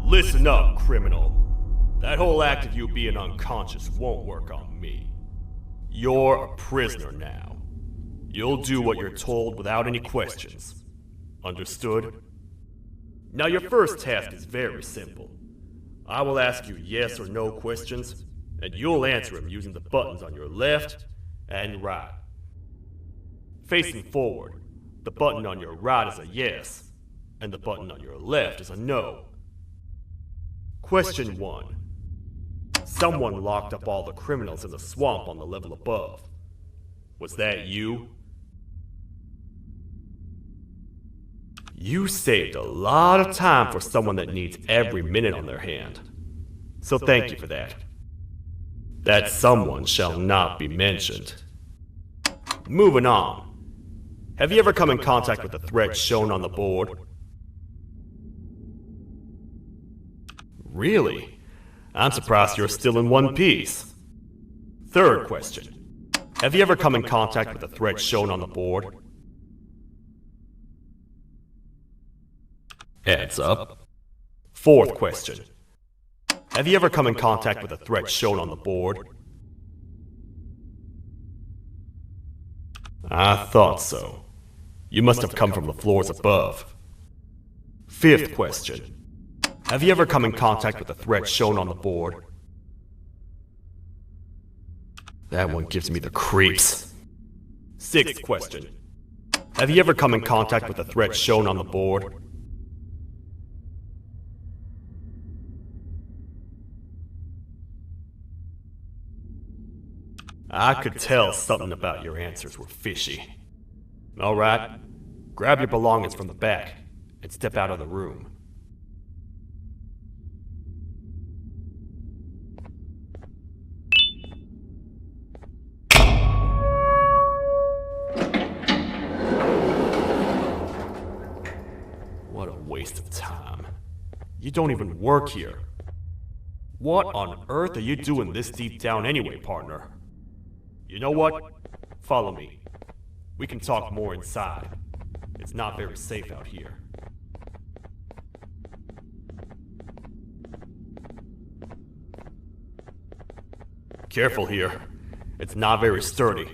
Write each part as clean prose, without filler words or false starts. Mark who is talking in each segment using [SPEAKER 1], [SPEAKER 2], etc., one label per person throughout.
[SPEAKER 1] Listen up, criminal. That whole act of you being unconscious won't work on me. You're a prisoner now. You'll do what you're told without any questions. Understood? Now your first task is very simple. I will ask you yes or no questions, and you'll answer them using the buttons on your left and right. Facing forward, the button on your right is a yes, and the button on your left is a no. Question 1. Someone locked up all the criminals in the swamp on the level above. Was that you? You saved a lot of time for someone that needs every minute on their hand. So thank you for that. That someone shall not be mentioned. Moving on. Have you ever come in contact with the threat shown on the board? Really? I'm surprised you're still in one piece. Third question. Have you ever come in contact with the threat shown on the board? Adds up. Fourth question. Have you ever come in contact with the threat shown on the board? I thought so. You must have come from the floors above. Fifth question. Have you ever come in contact with the threat shown on the board? That one gives me the creeps. Sixth question. Have you ever come in contact with the threat shown on the board? I could tell something about your answers were fishy. Alright, grab your belongings from the back and step out of the room. What a waste of time. You don't even work here. What on earth are you doing this deep down anyway, partner? You know what? Follow me. We can talk more inside. It's not very safe out here. Careful here. It's not very sturdy.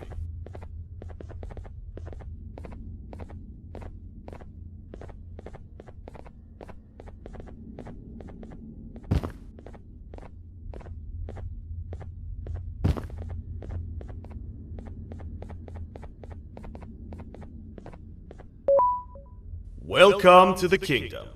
[SPEAKER 1] Welcome to the kingdom.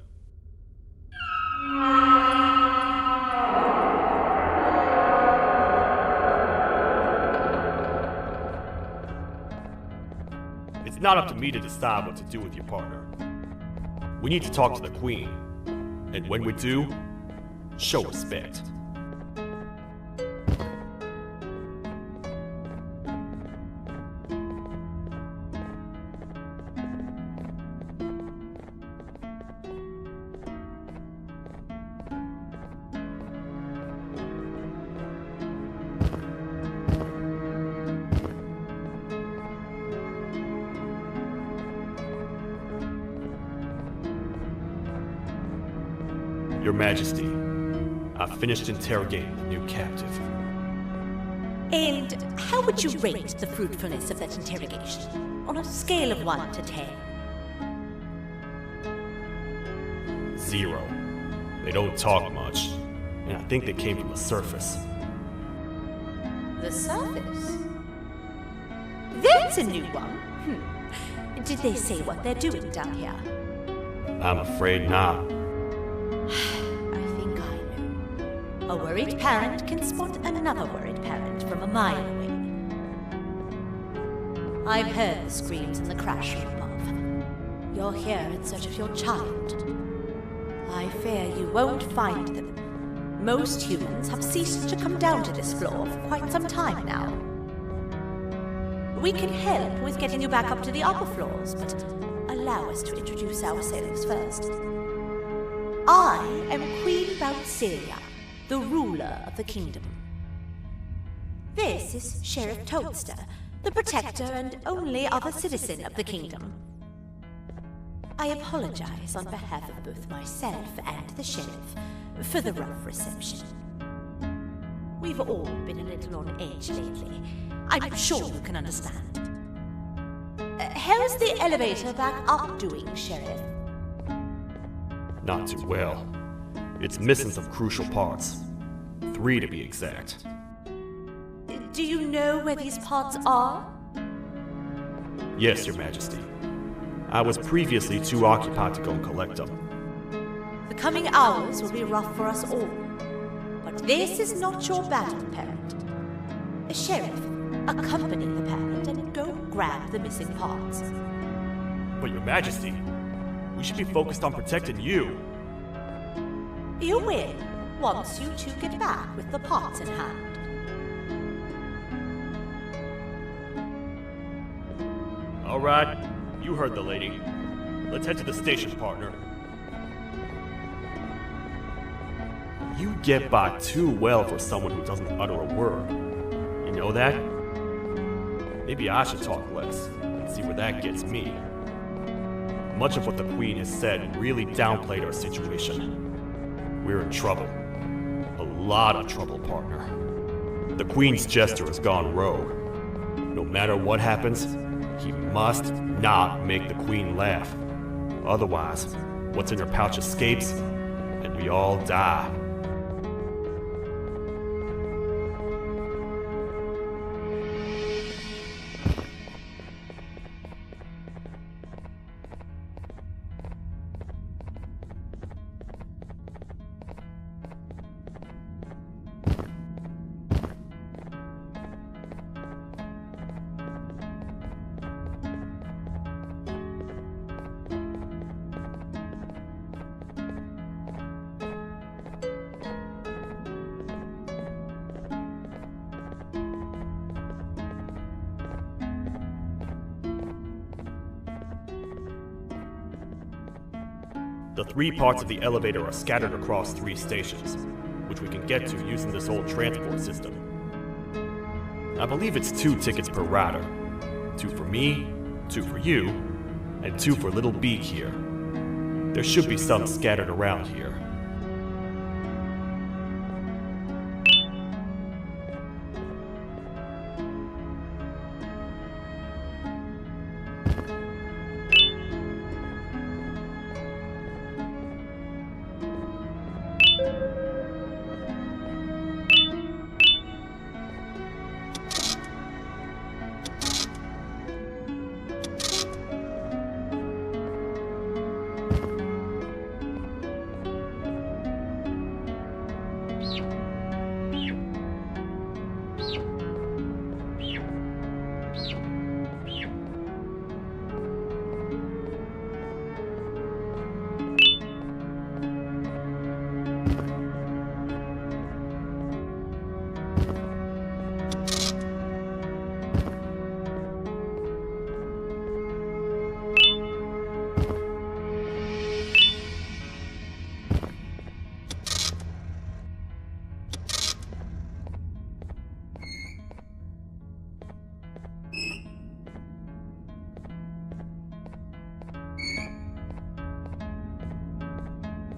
[SPEAKER 1] It's not up to me to decide what to do with your partner. We need to talk to the queen, and when we do, show respect. Your Majesty, I've finished interrogating the new captive.
[SPEAKER 2] And how would you rate the fruitfulness of that interrogation, on a scale of 1 to 10?
[SPEAKER 1] 0. They don't talk much, and I think they came from the surface.
[SPEAKER 2] The surface? That's a new one. Did they say what they're doing down here?
[SPEAKER 1] I'm afraid not.
[SPEAKER 2] I think I know. A worried parent can spot another worried parent from a mile away. I've heard the screams in the crash room above. You're here in search of your child. I fear you won't find them. Most humans have ceased to come down to this floor for quite some time now. We can help with getting you back up to the upper floors, but allow us to introduce ourselves first. I am Queen Boutsilia, the ruler of the kingdom. This is Sheriff Toadster, the protector and only other citizen of the kingdom. I apologize on behalf of both myself and the sheriff for the rough reception. We've all been a little on edge lately. I'm sure you can understand. How's the elevator back up doing, Sheriff?
[SPEAKER 1] Not too well. It's missing some crucial parts. 3 to be exact.
[SPEAKER 2] Do you know where these parts are?
[SPEAKER 1] Yes, Your Majesty. I was previously too occupied to go and collect them.
[SPEAKER 2] The coming hours will be rough for us all. But this is not your battle, parent. Sheriff, accompany the parent and go grab the missing parts.
[SPEAKER 1] But Your Majesty, we should be focused on protecting you.
[SPEAKER 2] You will, once you two get back with the parts in hand.
[SPEAKER 1] All right, you heard the lady. Let's head to the station, partner. You get by too well for someone who doesn't utter a word. You know that? Maybe I should talk less and see where that gets me. Much of what the Queen has said really downplayed our situation. We're in trouble. A lot of trouble, partner. The Queen's jester has gone rogue. No matter what happens, he must not make the Queen laugh. Otherwise, what's in her pouch escapes, and we all die. The 3 parts of the elevator are scattered across 3 stations, which we can get to using this old transport system. I believe it's 2 tickets per rider. 2 for me, 2 for you, and 2 for Little Beak here. There should be some scattered around here.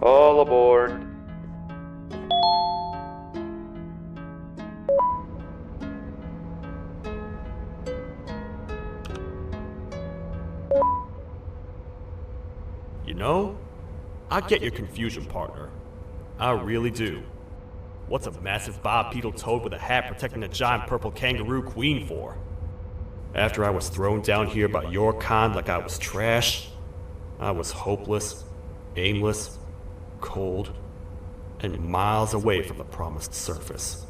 [SPEAKER 3] All aboard.
[SPEAKER 1] know, I get your confusion, partner. I really do. What's a massive bipedal toad with a hat protecting a giant purple kangaroo queen for? After I was thrown down here by your kind like I was trash, I was hopeless, aimless, cold, and miles away from the promised surface.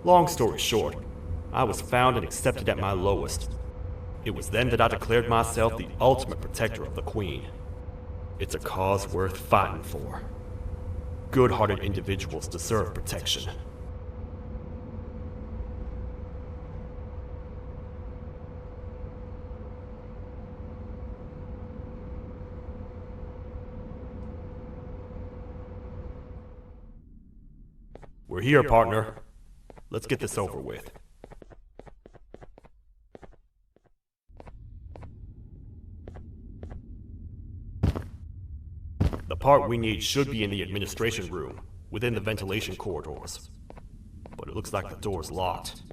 [SPEAKER 1] Long story short, I was found and accepted at my lowest. It was then that I declared myself the ultimate protector of the Queen. It's a cause worth fighting for. Good-hearted individuals deserve protection. We're here, partner. Let's get this over with. The part we need should be in the administration room, within the ventilation corridors. But it looks like the door's locked.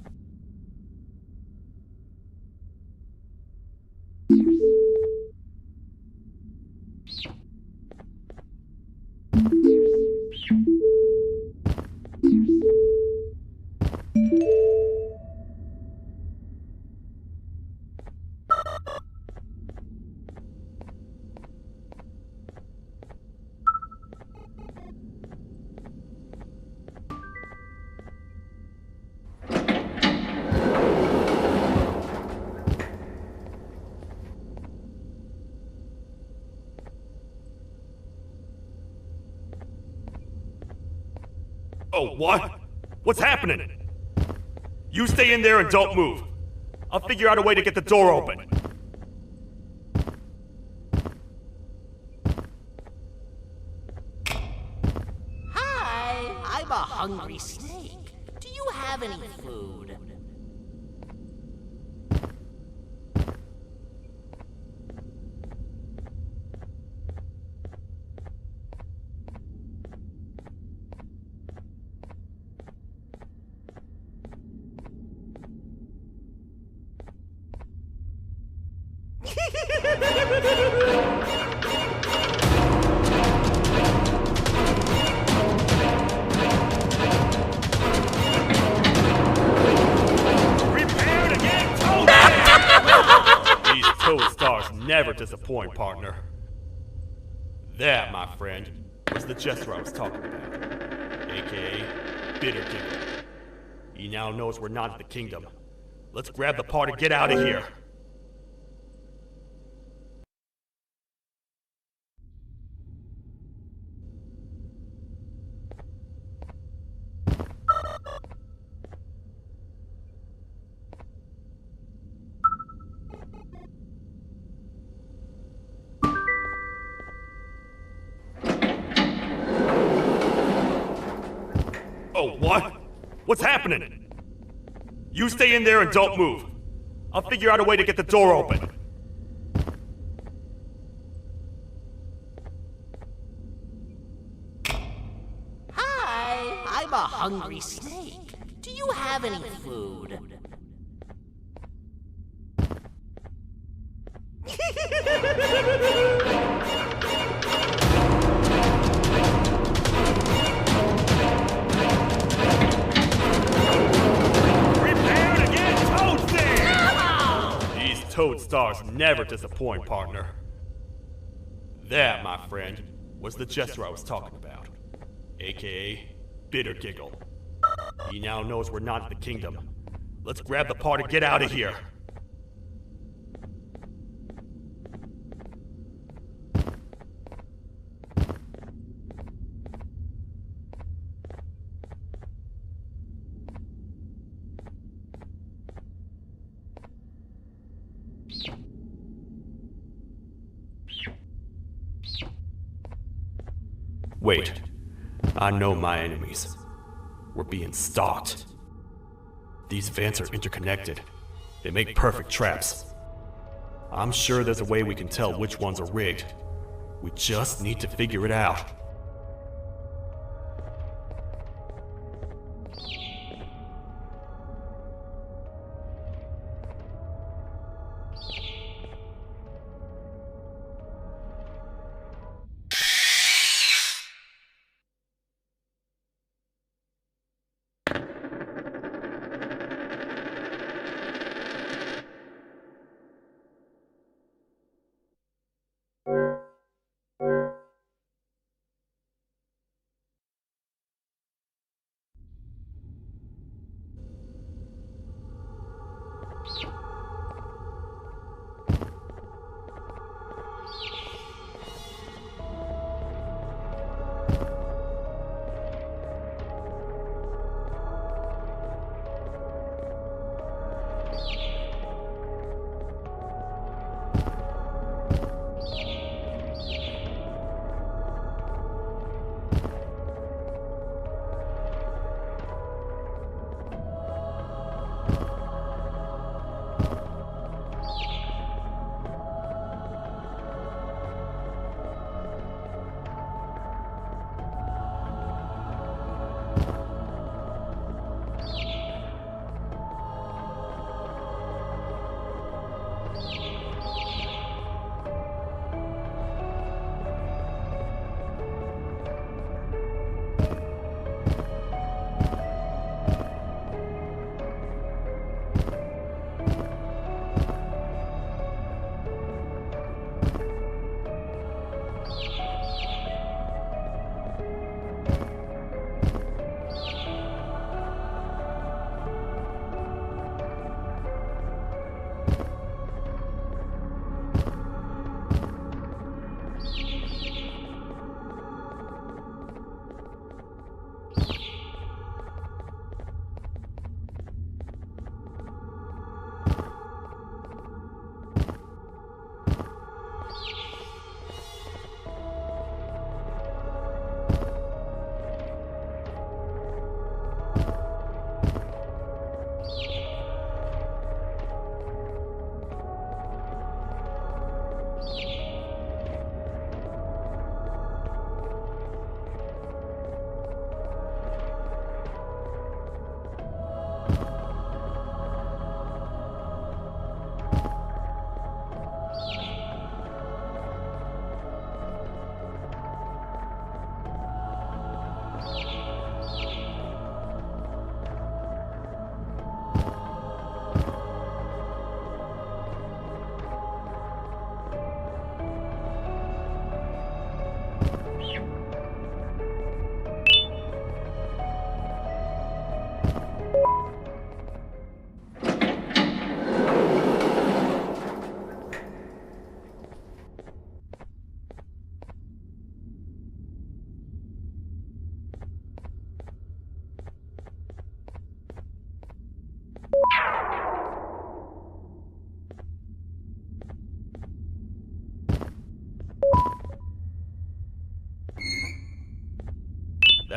[SPEAKER 1] Oh, what? What's happening? You stay in there and don't move. I'll figure out a way to get the door open.
[SPEAKER 3] Hi, I'm a hungry snake. Do you have any food?
[SPEAKER 1] Prepare to get toad! These toad stars never disappoint, partner. That, my friend, was the jester I was talking about, aka Bitter Giggle. He now knows we're not in the kingdom. Let's grab the part and get out of here. Oh, what? What's happening? You stay in there and don't move. I'll figure out a way to get the door open.
[SPEAKER 3] Hi, I'm a hungry snake. Do you have any food?
[SPEAKER 1] Prepare to get toasted! These toad stars never disappoint, partner. That, my friend, was the jester I was talking about, aka Bitter Giggle. He now knows we're not in the kingdom. Let's grab the part and get out of here. Wait, I know my enemies. We're being stalked. These vents are interconnected. They make perfect traps. I'm sure there's a way we can tell which ones are rigged. We just need to figure it out.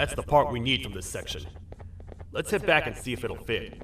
[SPEAKER 1] That's the part we need from this section. Let's head back and see if it'll fit.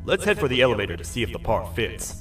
[SPEAKER 1] Let's head for the elevator to see if the part fits.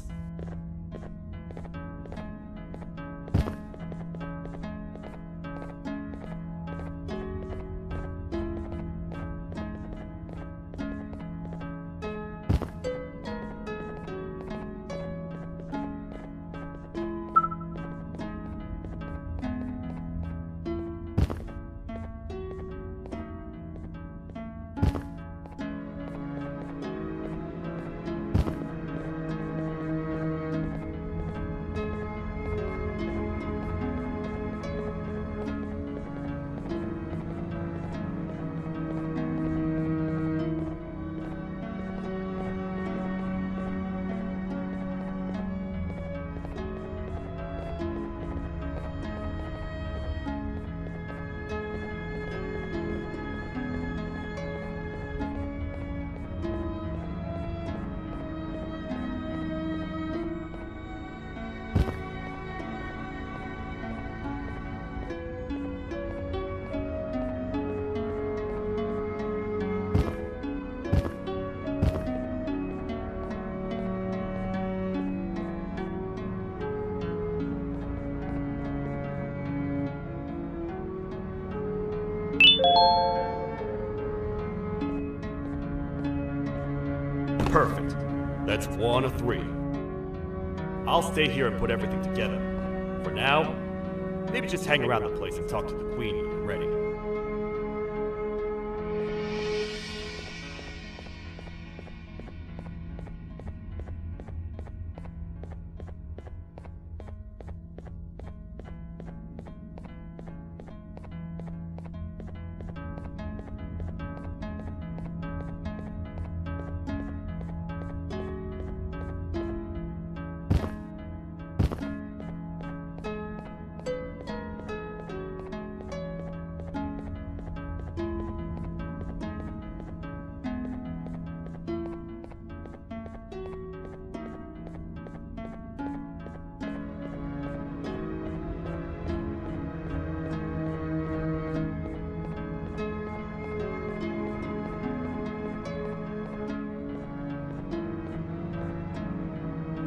[SPEAKER 1] Perfect. That's 1 of 3. I'll stay here and put everything together. For now, maybe just hang around the place and talk to the Queen when you're ready.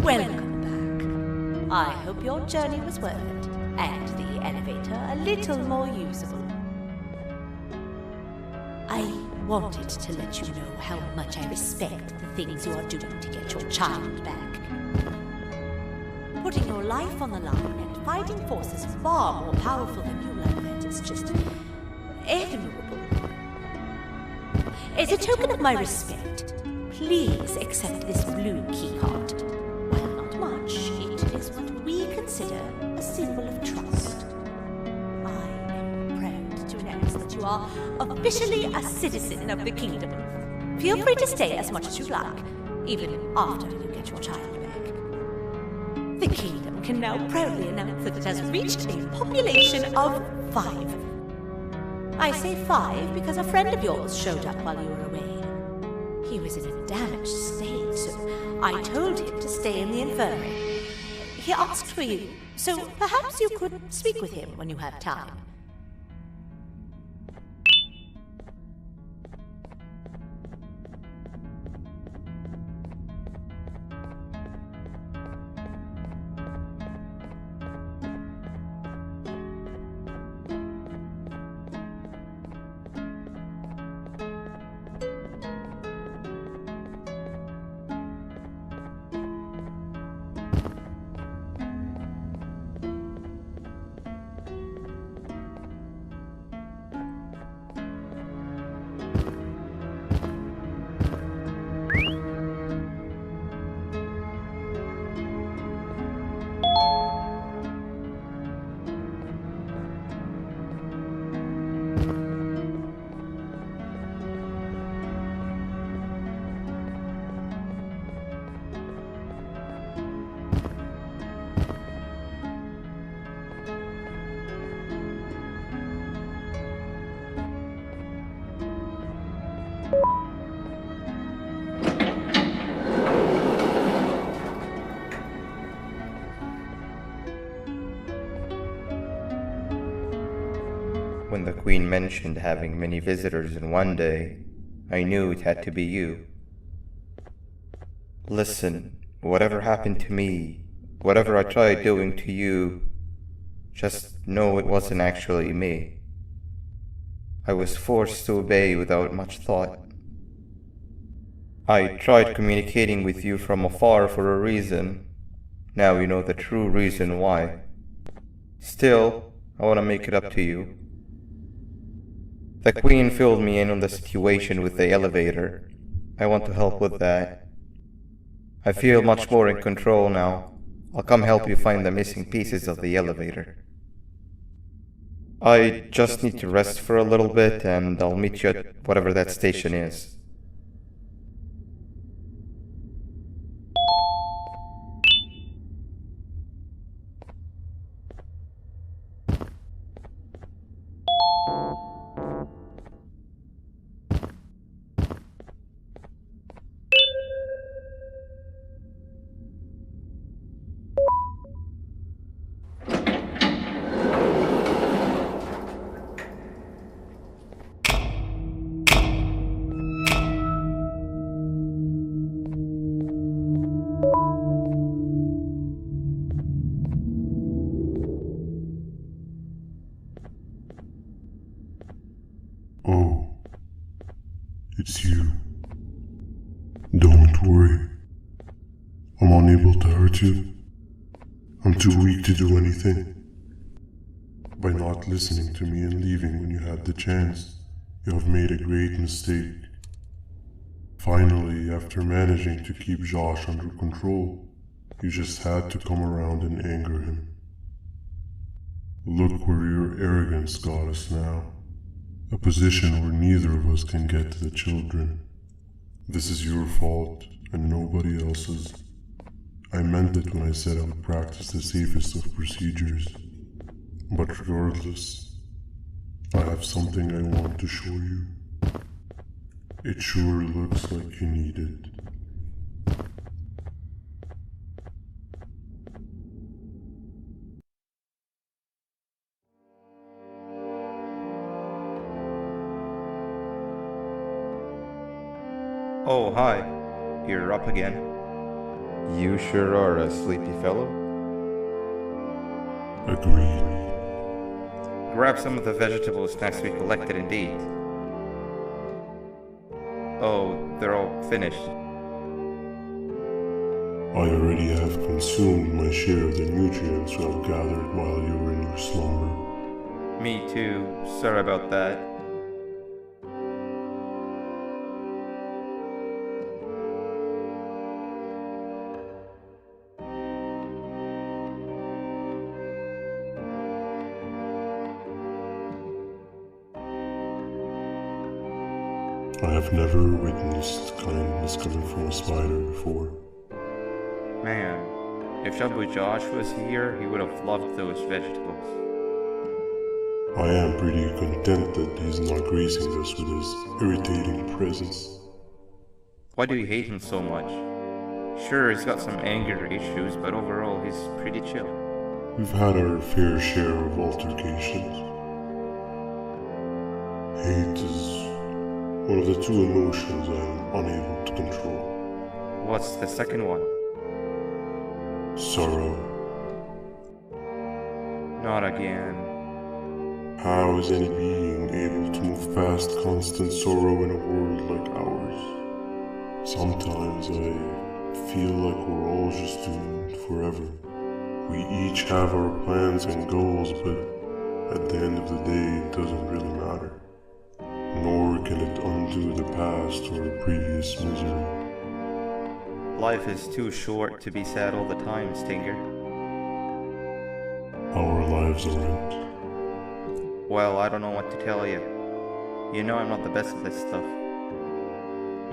[SPEAKER 2] Welcome back. I hope your journey was worth it, and the elevator a little more usable. I wanted to let you know how much I respect the things you are doing to get your child back. Putting your life on the line and fighting forces far more powerful than you like that is just admirable. As a token of my respect, please accept this blue keycard. It is what we consider a symbol of trust. I am proud to announce that you are officially a citizen of the kingdom. Feel free to stay as much as you like, even after you get your child back. The kingdom can now proudly announce that it has reached a population of 5. I say 5 because a friend of yours showed up while you were away. He was in a damaged state, so I told him to stay in the infirmary. He asked for you, so perhaps you could speak with him when you have time.
[SPEAKER 4] When the Queen mentioned having many visitors in one day, I knew it had to be you. Listen, whatever happened to me, whatever I tried doing to you, just know it wasn't actually me. I was forced to obey without much thought. I tried communicating with you from afar for a reason. Now you know the true reason why. Still, I want to make it up to you. The Queen filled me in on the situation with the elevator. I want to help with that. I feel much more in control now. I'll come help you find the missing pieces of the elevator. I just need to rest for a little bit and I'll meet you at whatever that station is.
[SPEAKER 5] Oh, it's you. Don't worry. I'm unable to hurt you. I'm too weak to do anything. By not listening to me and leaving when you had the chance, you have made a great mistake. Finally, after managing to keep Josh under control, you just had to come around and anger him. Look where your arrogance got us now. A position where neither of us can get to the children. This is your fault, and nobody else's. I meant it when I said I would practice the safest of procedures. But regardless, I have something I want to show you. It sure looks like you need it.
[SPEAKER 4] Oh, hi. You're up again. You sure are a sleepy fellow.
[SPEAKER 5] Agreed.
[SPEAKER 4] Grab some of the vegetable snacks we collected indeed. Oh, they're all finished.
[SPEAKER 5] I already have consumed my share of the nutrients you have gathered while you were in your slumber.
[SPEAKER 4] Me too. Sorry about that.
[SPEAKER 5] I have never witnessed kindness coming from a spider before.
[SPEAKER 4] Man, if Shabu Josh was here, he would have loved those vegetables.
[SPEAKER 5] I am pretty content that he's not gracing us with his irritating presence.
[SPEAKER 4] Why do you hate him so much? Sure, he's got some anger issues, but overall he's pretty chill.
[SPEAKER 5] We've had our fair share of altercations. Hate is one of the two emotions I am unable to control.
[SPEAKER 4] What's the second one?
[SPEAKER 5] Sorrow.
[SPEAKER 4] Not again.
[SPEAKER 5] How is any being able to move past constant sorrow in a world like ours? Sometimes I feel like we're all just doomed forever. We each have our plans and goals, but at the end of the day, it doesn't really matter. Nor can it undo the past or previous misery.
[SPEAKER 4] Life is too short to be sad all the time, Stinger.
[SPEAKER 5] Our lives aren't.
[SPEAKER 4] Well, I don't know what to tell you. You know I'm not the best at this stuff.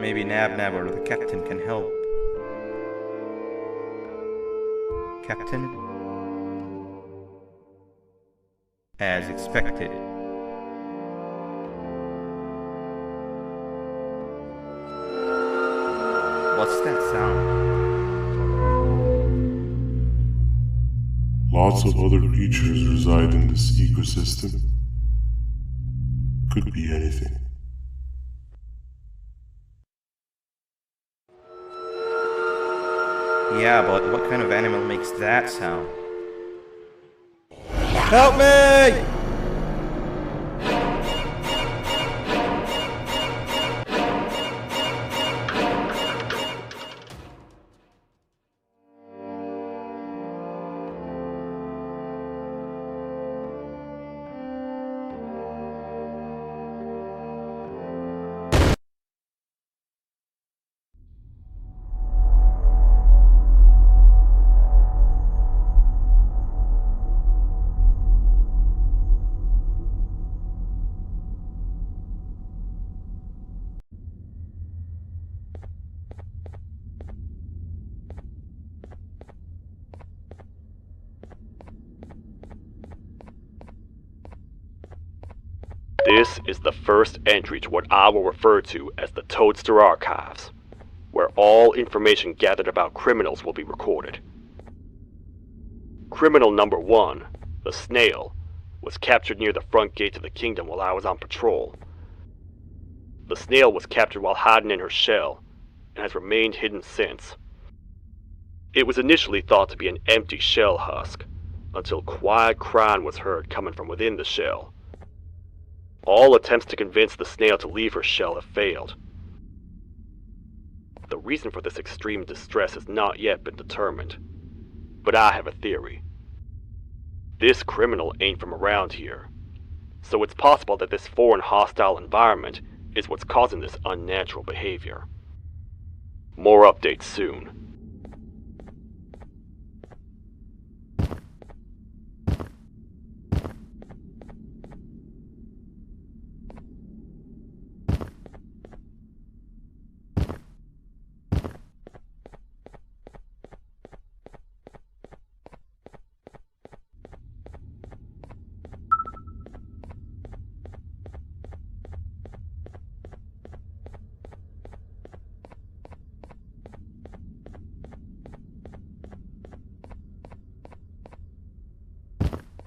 [SPEAKER 4] Maybe Nab or the captain can help. Captain? As expected. What's that sound?
[SPEAKER 5] Lots of other creatures reside in this ecosystem. Could be anything.
[SPEAKER 4] Yeah, but what kind of animal makes that sound? Help me!
[SPEAKER 1] This is the first entry to what I will refer to as the Toadster Archives, where all information gathered about criminals will be recorded. Criminal number 1, the snail, was captured near the front gate of the kingdom while I was on patrol. The snail was captured while hiding in her shell, and has remained hidden since. It was initially thought to be an empty shell husk, until quiet crying was heard coming from within the shell. All attempts to convince the snail to leave her shell have failed. The reason for this extreme distress has not yet been determined, but I have a theory. This criminal ain't from around here, so it's possible that this foreign hostile environment is what's causing this unnatural behavior. More updates soon.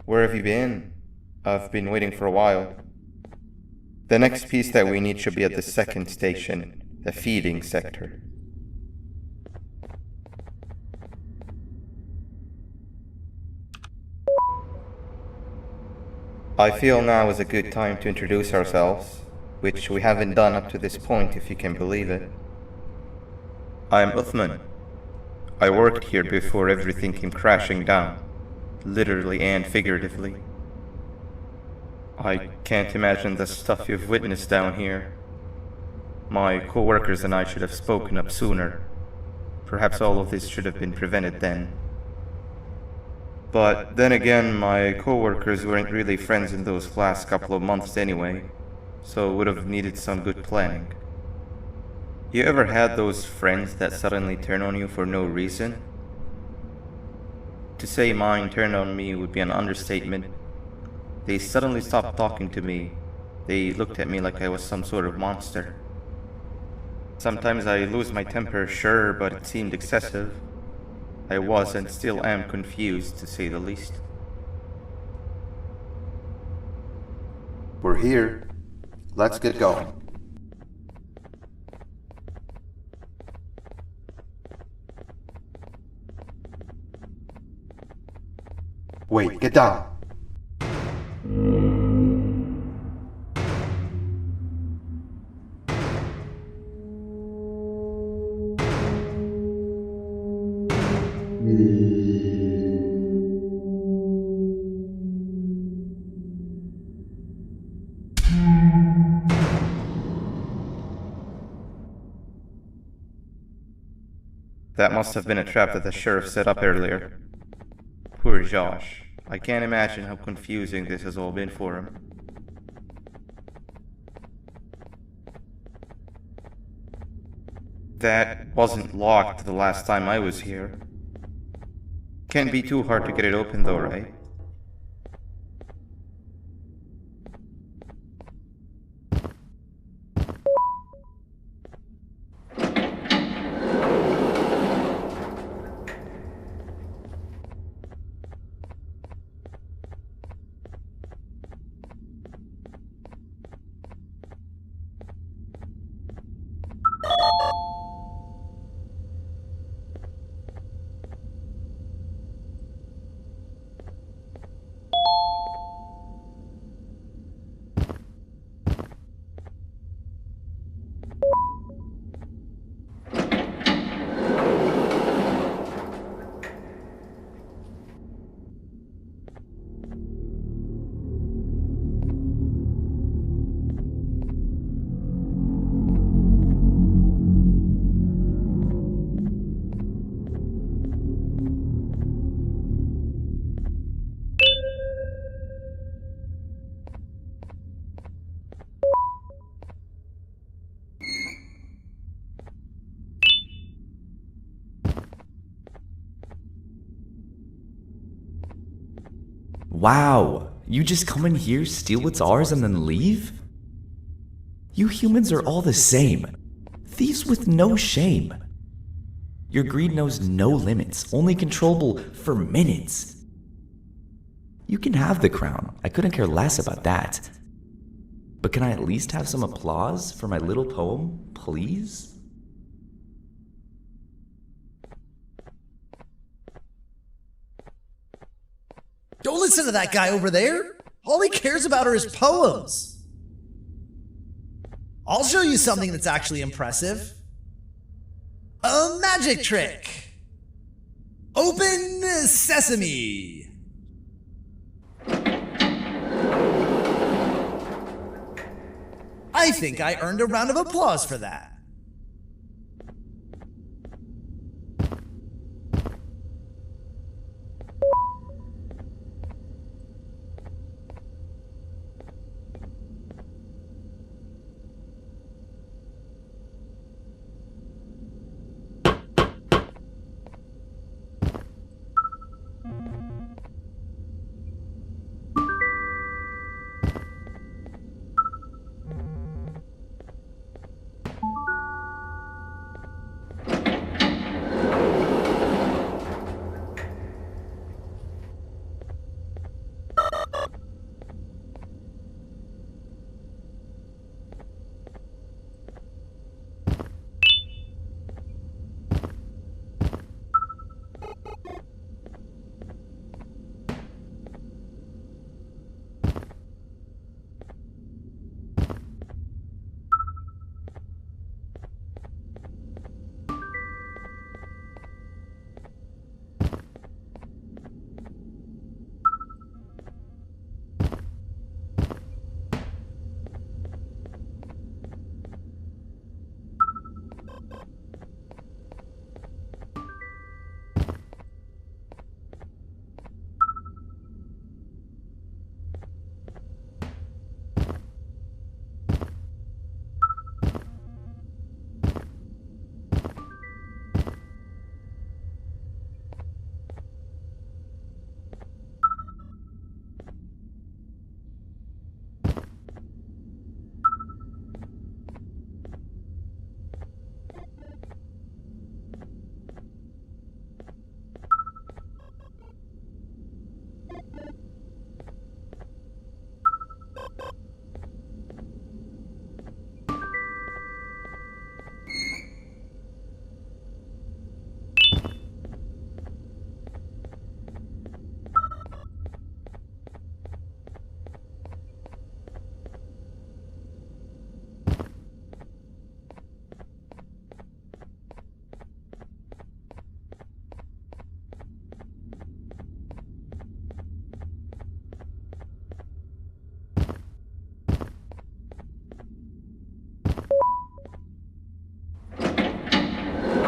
[SPEAKER 4] Where have you been? I've been waiting for a while. The next piece that we need should be at the second station, the feeding sector. I feel now is a good time to introduce ourselves, which we haven't done up to this point, if you can believe it. I'm Uthman. I worked here before everything came crashing down, literally and figuratively. I can't imagine the stuff you've witnessed down here. My co-workers and I should have spoken up sooner. Perhaps all of this should have been prevented then. But then again, my co-workers weren't really friends in those last couple of months anyway, so would have needed some good planning. You ever had those friends that suddenly turn on you for no reason? To say mine turned on me would be an understatement. They suddenly stopped talking to me. They looked at me like I was some sort of monster. Sometimes I lose my temper, sure, but it seemed excessive. I was and still am confused, to say the least.
[SPEAKER 6] We're here. Let's get going. Wait, get down.
[SPEAKER 4] That must have been a trap that the sheriff set up earlier. Poor Josh. I can't imagine how confusing this has all been for him. That wasn't locked the last time I was here. Can't be too hard to get it open though, right?
[SPEAKER 7] Wow, you just come in here, steal what's ours, and then leave? You humans are all the same. Thieves with no shame. Your greed knows no limits, only controllable for minutes. You can have the crown, I couldn't care less about that. But can I at least have some applause for my little poem, please?
[SPEAKER 8] Don't listen to that guy over there. All he cares about are his poems. I'll show you something that's actually impressive. A magic trick. Open sesame. I think I earned a round of applause for that.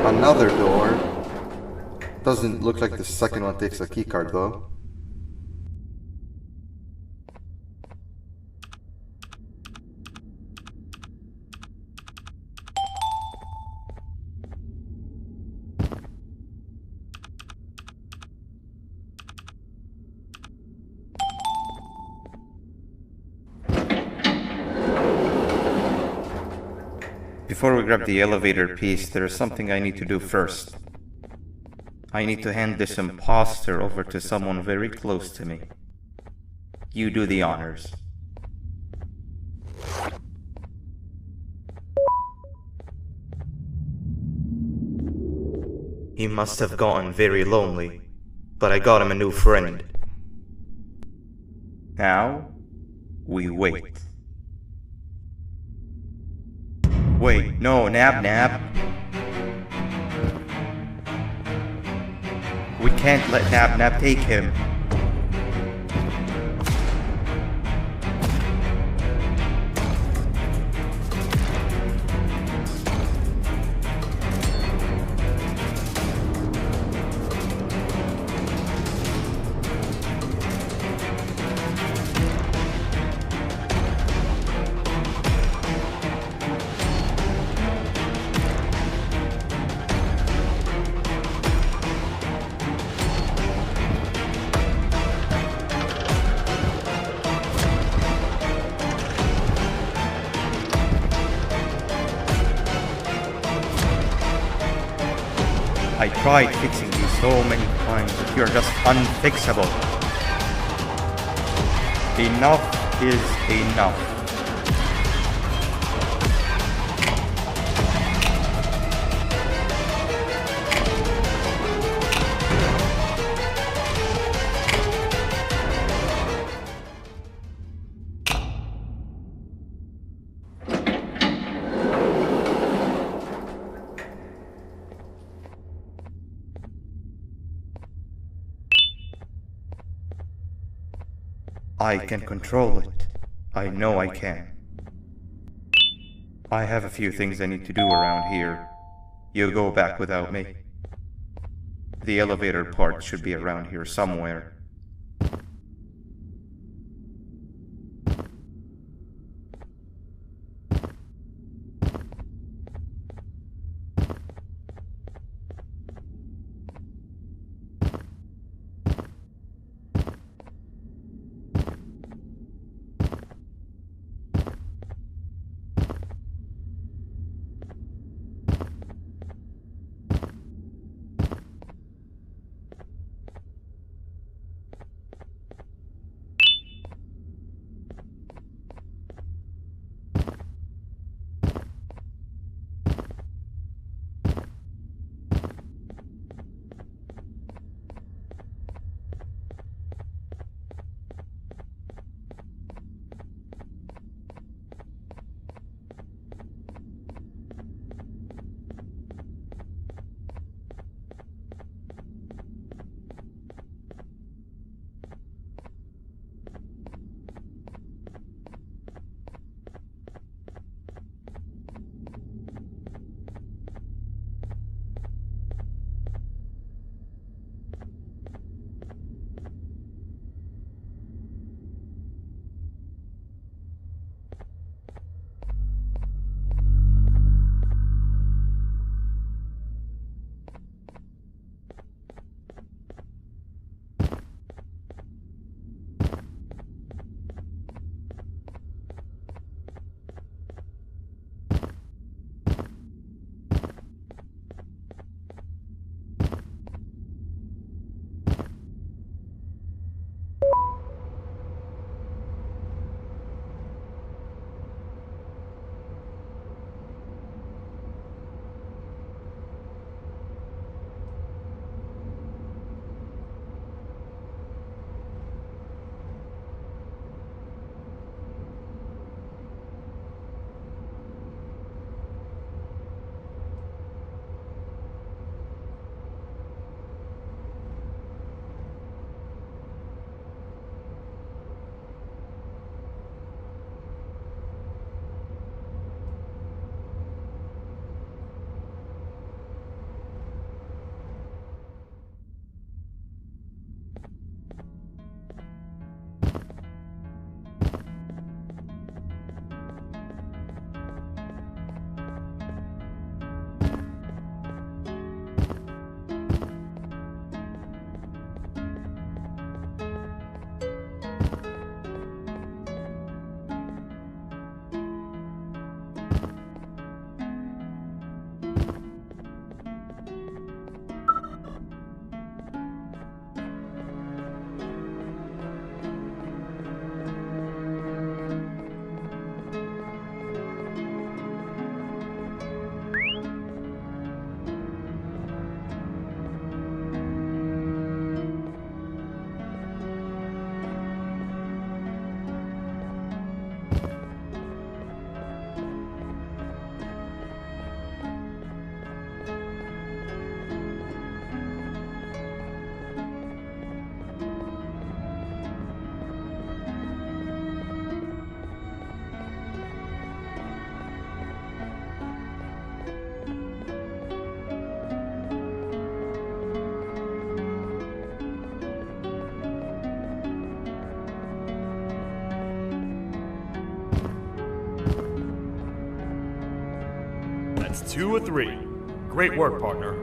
[SPEAKER 6] Another door. Doesn't look like the second one takes a keycard though.
[SPEAKER 4] Before we grab the elevator piece, there is something I need to do first. I need to hand this imposter over to someone very close to me. You do the honors. He must have gotten very lonely, but I got him a new friend. Now, we wait. Wait, no, Nab. We can't let Nab take him. tried fixing you so many times, but you're just unfixable. Enough is enough. I can control it. I know I can. I have a few things I need to do around here. You'll go back without me. The elevator part should be around here somewhere.
[SPEAKER 1] That's 2 of 3. Great work, partner.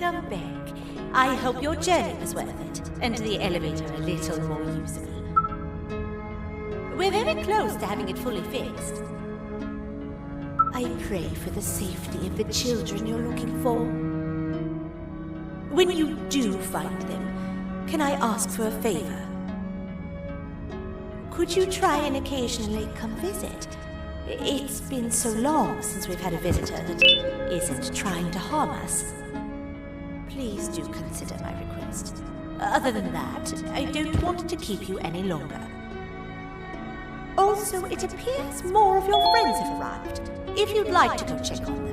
[SPEAKER 2] Welcome back. I hope your journey was worth it, and the elevator a little more usable. We're very close to having it fully fixed. I pray for the safety of the children you're looking for. When you do find them, can I ask for a favor? Could you try and occasionally come visit? It's been so long since we've had a visitor that isn't trying to harm us. Please do consider my request. Other than that, I don't want to keep you any longer. Also, it appears more of your friends have arrived. If you'd like to go check on them.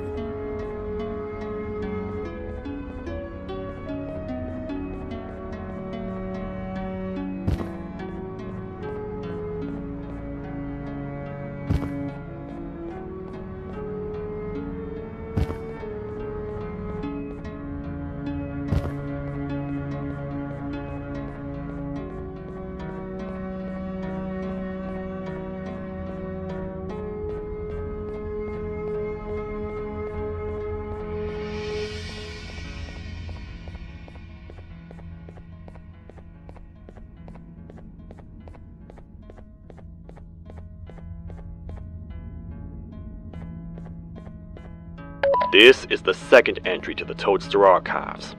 [SPEAKER 1] This is the second entry to the Toadster archives.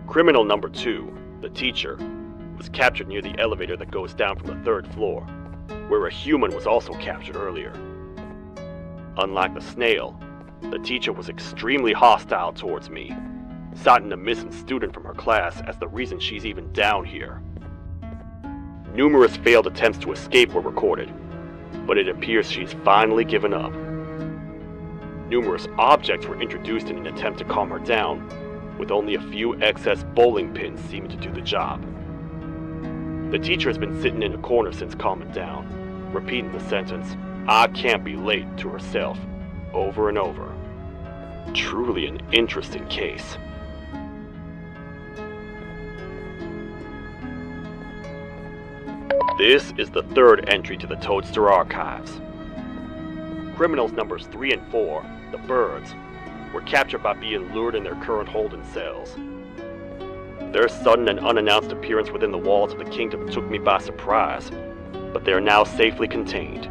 [SPEAKER 1] Criminal number 2, the teacher, was captured near the elevator that goes down from the 3rd floor, where a human was also captured earlier. Unlike the snail, the teacher was extremely hostile towards me, citing a missing student from her class as the reason she's even down here. Numerous failed attempts to escape were recorded, but it appears she's finally given up. Numerous objects were introduced in an attempt to calm her down, with only a few excess bowling pins seeming to do the job. The teacher has been sitting in a corner since calming down, repeating the sentence, "I can't be late," to herself, over and over. Truly an interesting case. This is the 3rd entry to the Toadster archives. Criminals numbers 3 and 4, the birds, were captured by being lured in their current holding cells. Their sudden and unannounced appearance within the walls of the kingdom took me by surprise, but they are now safely contained.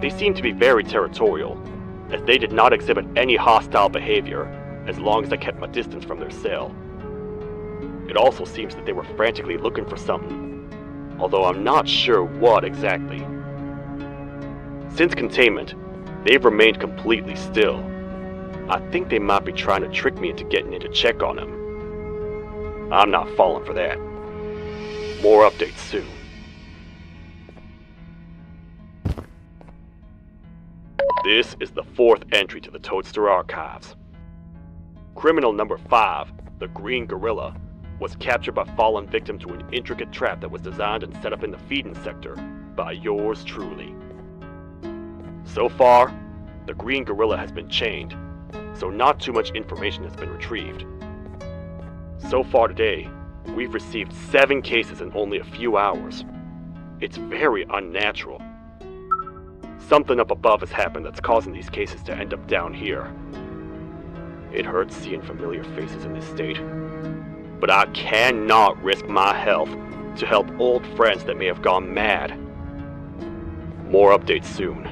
[SPEAKER 1] They seem to be very territorial, as they did not exhibit any hostile behavior as long as I kept my distance from their cell. It also seems that they were frantically looking for something, although I'm not sure what exactly. Since containment, they've remained completely still. I think they might be trying to trick me into getting in to check on them. I'm not falling for that. More updates soon. This is the 4th entry to the Toadster archives. Criminal number 5, the Green Gorilla, was captured by falling victim to an intricate trap that was designed and set up in the feeding sector by yours truly. So far, the Green Gorilla has been chained, so not too much information has been retrieved. So far today, we've received 7 cases in only a few hours. It's very unnatural. Something up above has happened that's causing these cases to end up down here. It hurts seeing familiar faces in this state, but I cannot risk my health to help old friends that may have gone mad. More updates soon.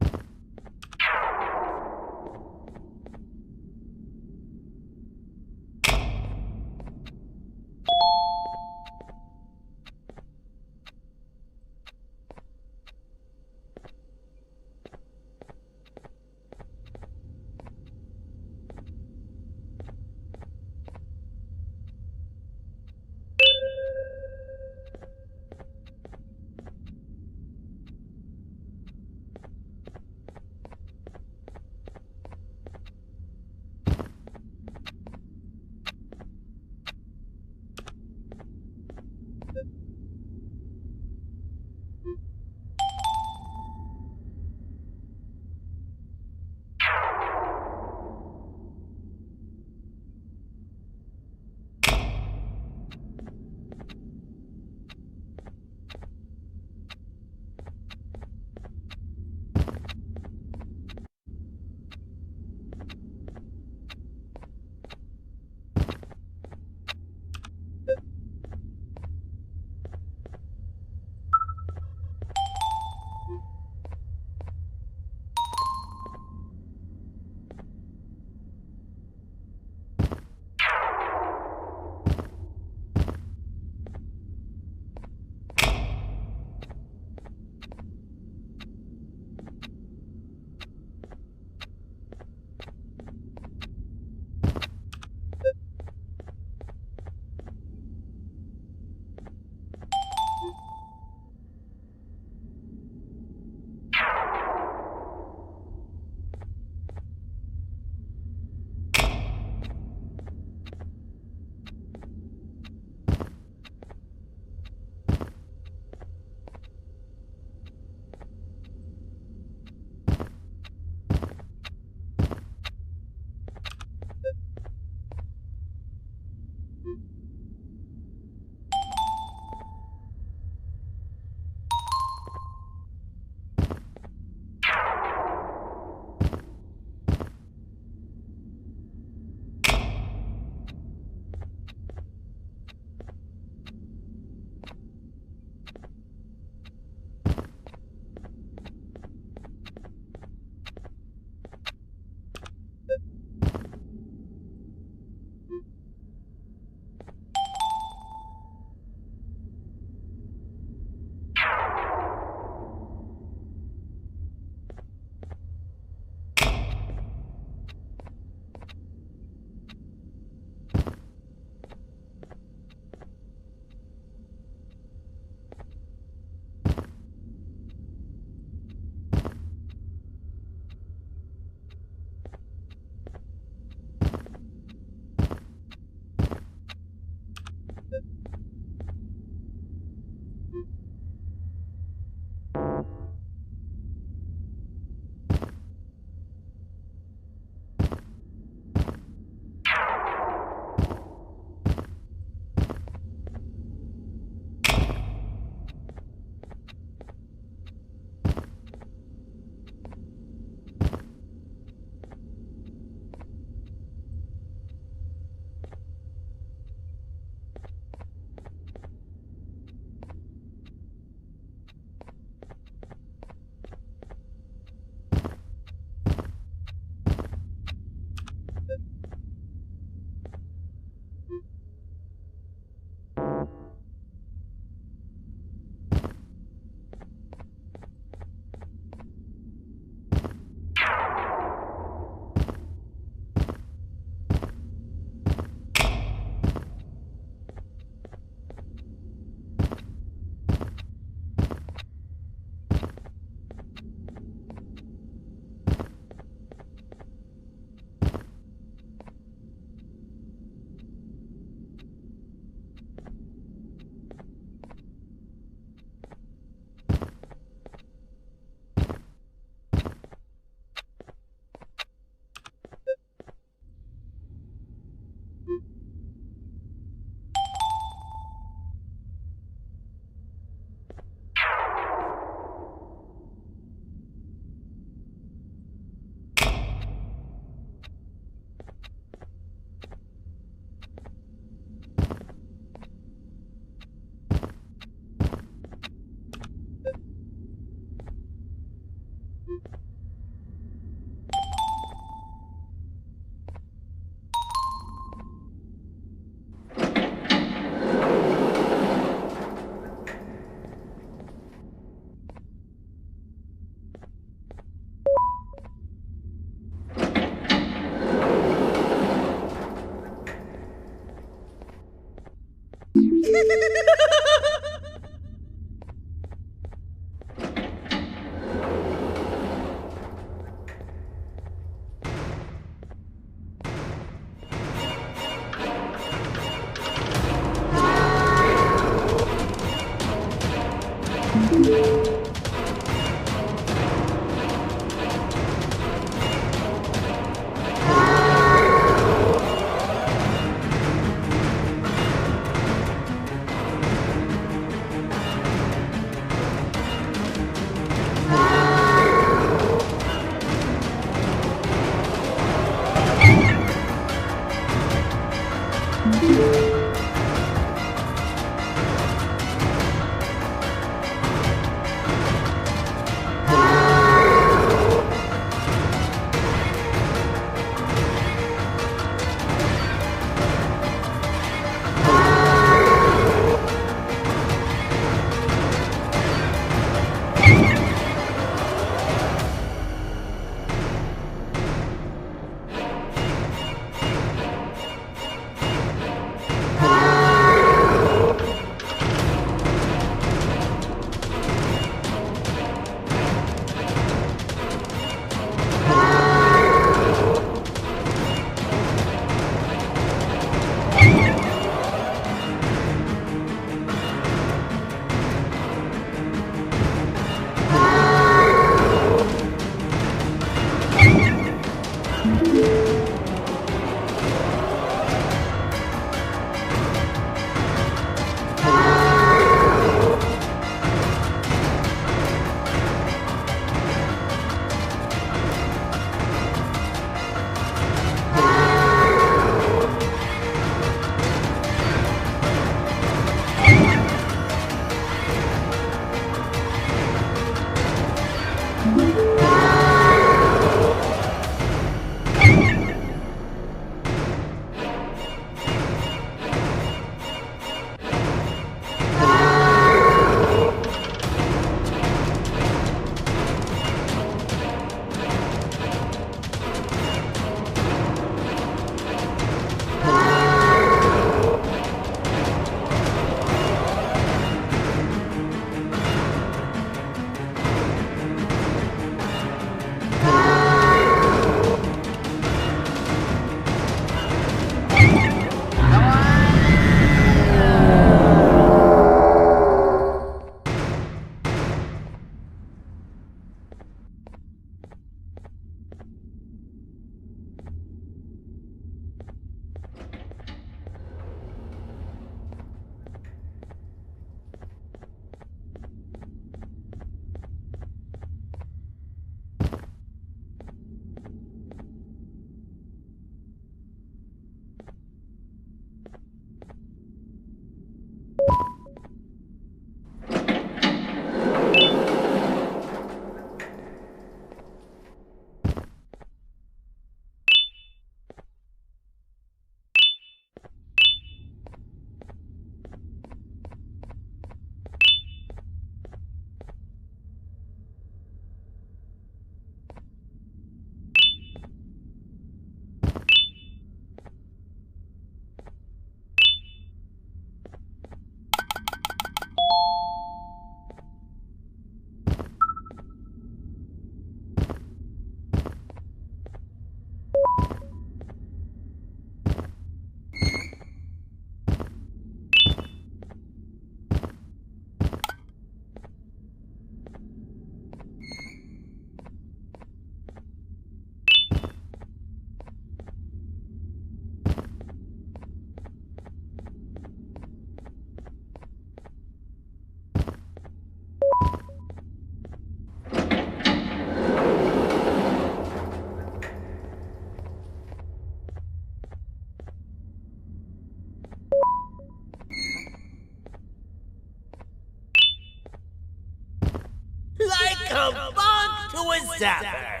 [SPEAKER 3] Like a bug to a zapper.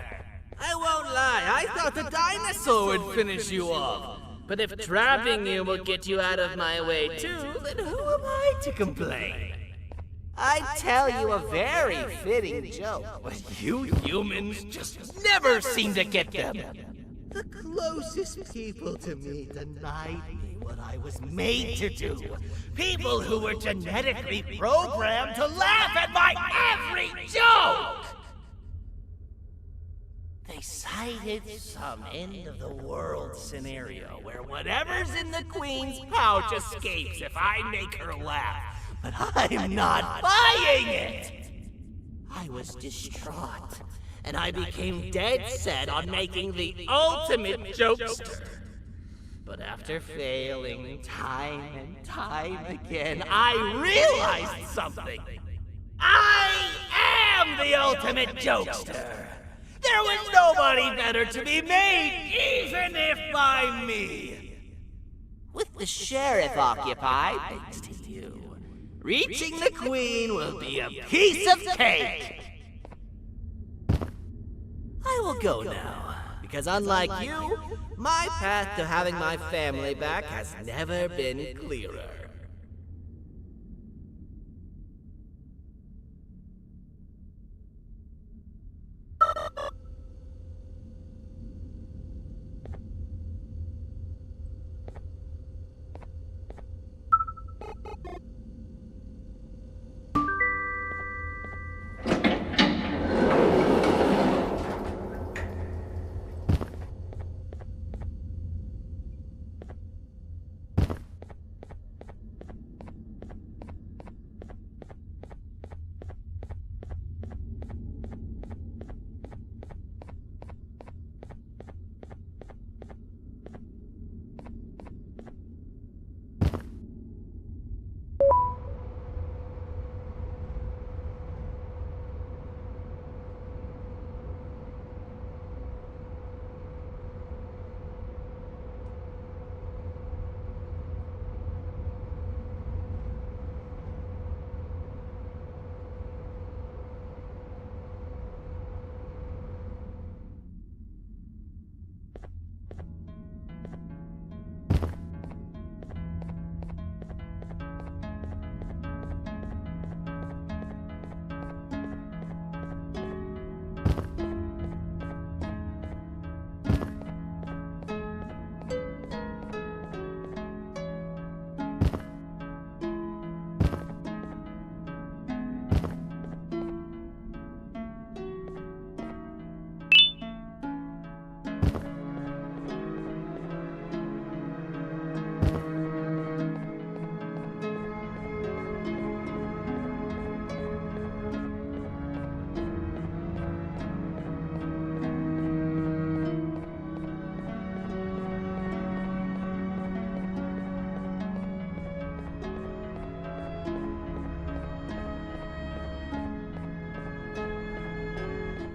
[SPEAKER 3] I won't lie, I thought the dinosaur would finish you off. But if trapping you will get you out of my way too, then who am I to complain? I'd tell you a very fitting joke, but you humans just never seem to get them. The closest people to me denied me what I was made to do. People who were genetically programmed to laugh at my every joke! They cited some end-of-the-world scenario where whatever's in the Queen's pouch escapes if I make her laugh. But I'm not buying it! I was distraught, and I became dead set on making the ultimate jokester. But after failing time and time again, I realized something. I am the ultimate jokester! There was nobody better to be made, even if by me. With the sheriff occupied, thanks to you, reaching the Queen will be a piece of cake. I will go now, because unlike you, my path to having my family back has never been clearer.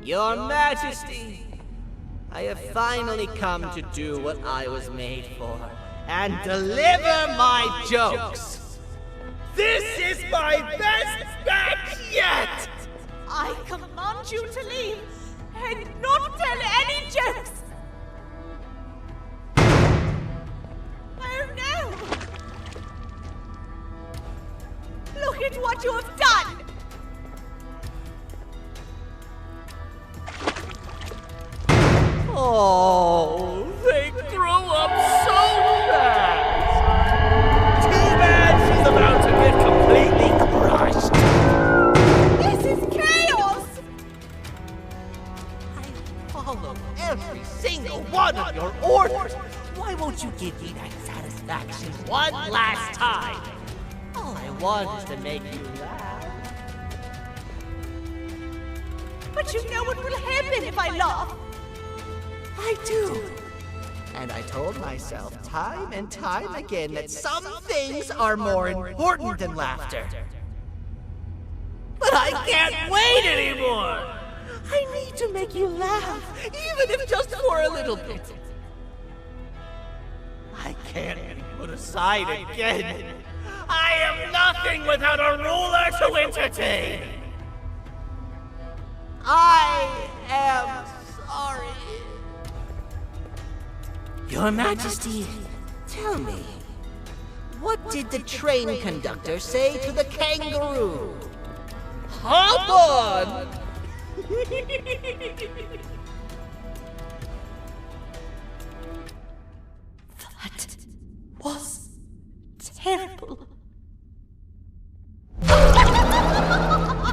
[SPEAKER 3] Your Majesty, I have finally come to do what I was made for, and deliver my jokes. This is my best batch yet!
[SPEAKER 2] I command you to leave and not tell any jokes! Oh no! Look at what you have done!
[SPEAKER 3] Oh, they grow up so fast! Too bad she's about to get completely crushed!
[SPEAKER 2] This is chaos!
[SPEAKER 3] I follow every single one of your orders! Why won't you give me that satisfaction one last time? All I want is to make you laugh.
[SPEAKER 2] But you know what will happen if I laugh!
[SPEAKER 3] I do. And I told myself time and time again that some things are more important than laughter. But I can't wait anymore! I need to make you laugh, even if just for a little bit. I can't be put aside again. I am nothing without a ruler to entertain. I am sorry. Your Majesty, tell me, what did the train conductor say to the kangaroo? Hop on!
[SPEAKER 2] terrible.
[SPEAKER 1] You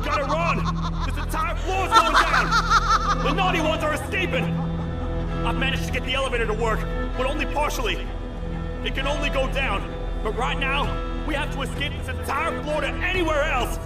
[SPEAKER 1] gotta run! This entire floor's going down! The naughty ones are escaping! I've managed to get the elevator to work, but only partially. It can only go down, but right now, we have to escape this entire floor to anywhere else!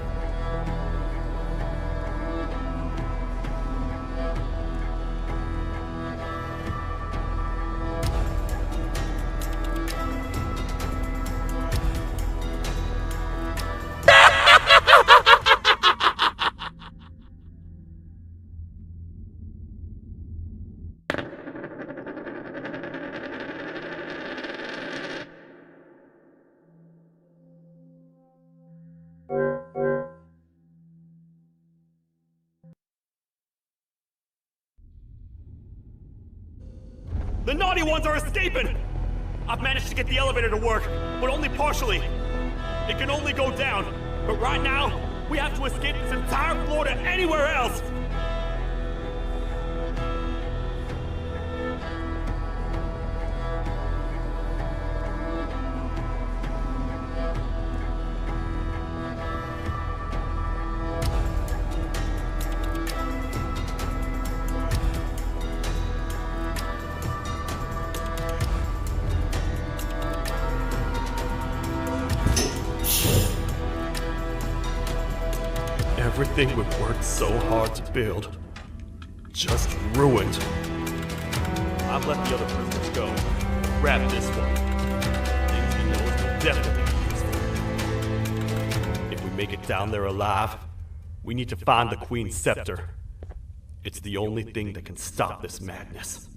[SPEAKER 1] The naughty ones are escaping! I've managed to get the elevator to work, but only partially. It can only go down, but right now, we have to escape this entire floor to anywhere else! Everything we've worked so hard to build, just ruined. I've let the other prisoners go. Grab this one. Things he knows will definitely be useful. If we make it down there alive, we need to find the Queen's scepter. It's the only thing that can stop this madness.